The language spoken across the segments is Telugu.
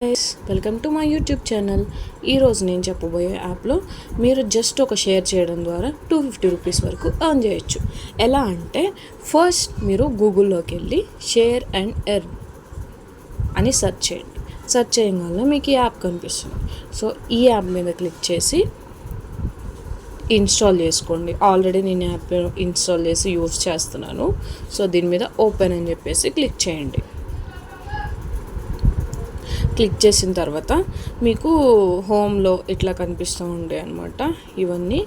Guys, welcome to my YouTube channel. ఈరోజు నేను చెప్పబోయే యాప్లో మీరు జస్ట్ ఒక షేర్ చేయడం ద్వారా 250 రూపీస్ వరకు ఎర్న్ చేయొచ్చు. ఎలా అంటే ఫస్ట్ మీరు గూగుల్లోకి వెళ్ళి షేర్ అండ్ ఎర్న్ అని సెర్చ్ చేయండి. సెర్చ్ చేయగానే మీకు ఈ యాప్ కనిపిస్తుంది. సో ఈ యాప్ మీద క్లిక్ చేసి ఇన్స్టాల్ చేసుకోండి. ఆల్రెడీ నేను యాప్ ఇన్స్టాల్ చేసి యూజ్ చేస్తున్నాను. సో దీని మీద ఓపెన్ అని చెప్పేసి క్లిక్ చేయండి. క్లిక్ చేసిన తర్వాత మీకు హోమ్లో ఇట్లా కనిపిస్తూ ఉంటాయి అన్నమాట. ఇవన్నీ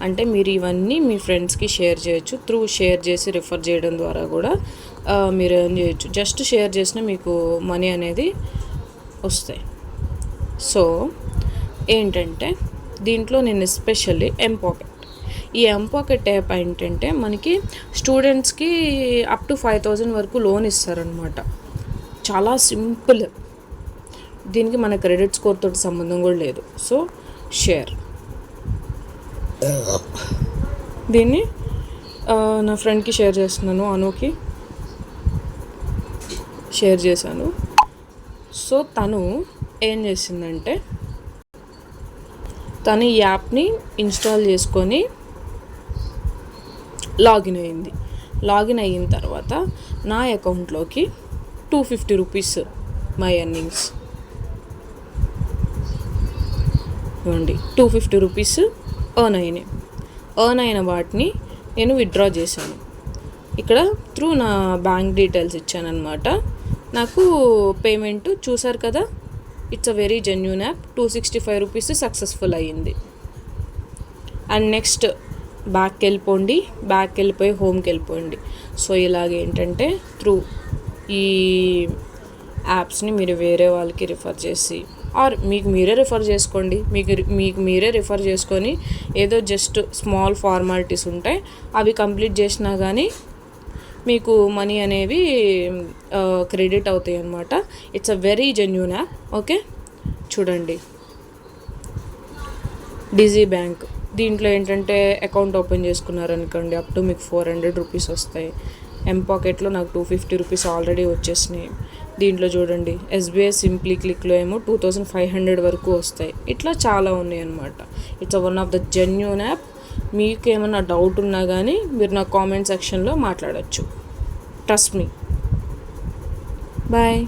అంటే మీరు ఇవన్నీ మీ ఫ్రెండ్స్కి షేర్ చేయొచ్చు. త్రూ షేర్ చేసి రిఫర్ చేయడం ద్వారా కూడా మీరు ఎర్న్ చేయొచ్చు. జస్ట్ షేర్ చేసినా మీకు మనీ అనేది వస్తాయి. సో ఏంటంటే దీంట్లో నేను ఎస్పెషల్లీ ఎంపాకెట్, ఈ ఎంపాకెట్ యాప్ ఏంటంటే మనకి స్టూడెంట్స్కి అప్ టు 5,000 వరకు లోన్ ఇస్తారనమాట. చాలా సింపుల్. దీనికి మన క్రెడిట్ స్కోర్ తోటి సంబంధం కూడా లేదు. సో షేర్ దీన్ని నా ఫ్రెండ్కి షేర్ చేస్తున్నాను, అనుకి షేర్ చేశాను. సో తను ఏం చేసిందంటే తను ఈ యాప్ని ఇన్స్టాల్ చేసుకొని లాగిన్ అయింది. లాగిన్ అయిన తర్వాత నా అకౌంట్లోకి 250 రూపీస్ మై ఎర్నింగ్స్ ఇవ్వండి. 250 రూపీస్ ఎర్న్ అయినాయి. ఎర్న్ అయిన వాటిని నేను విత్డ్రా చేశాను. ఇక్కడ త్రూ నా బ్యాంక్ డీటెయిల్స్ ఇచ్చానమాట. నాకు పేమెంట్ చూసారు కదా, it's a very genuine app. 265 rupees successful అయ్యింది. అండ్ నెక్స్ట్ బ్యాక్కి వెళ్ళిపోయి హోమ్కి వెళ్ళిపోండి. సో ఇలాగేంటంటే త్రూ ఈ యాప్స్ని మీరు వేరే వాళ్ళకి రిఫర్ చేసి ఆర్ మీకు మీరే రిఫర్ చేసుకోండి. మీకు మీరే రిఫర్ చేసుకొని ఏదో జస్ట్ స్మాల్ ఫార్మాలిటీస్ ఉంటాయి, అవి కంప్లీట్ చేసినా కానీ మీకు మనీ అనేవి క్రెడిట్ అవుతాయి అన్నమాట. It's a very genuine app. Okay, చూడండి. డిజీ బ్యాంక్, దీంట్లో ఏంటంటే అకౌంట్ ఓపెన్ చేసుకున్నారనుకోండి అప్ టు మీకు 400 రూపీస్ వస్తాయి. ఎంపాకెట్లో నాకు 250 రూపీస్ ఆల్రెడీ వచ్చేసినాయి. దీంట్లో చూడండి, ఎస్బీఐ సింప్లీ క్లిక్లో ఏమో 2500 వరకు వస్తాయి. ఇట్లా చాలా ఉన్నాయి అన్నమాట. It's one of the genuine app. మీకు ఏమన్నా డౌట్ ఉన్నా కానీ మీరు నా కామెంట్ సెక్షన్లో మాట్లాడచ్చు. Trust me. బాయ్.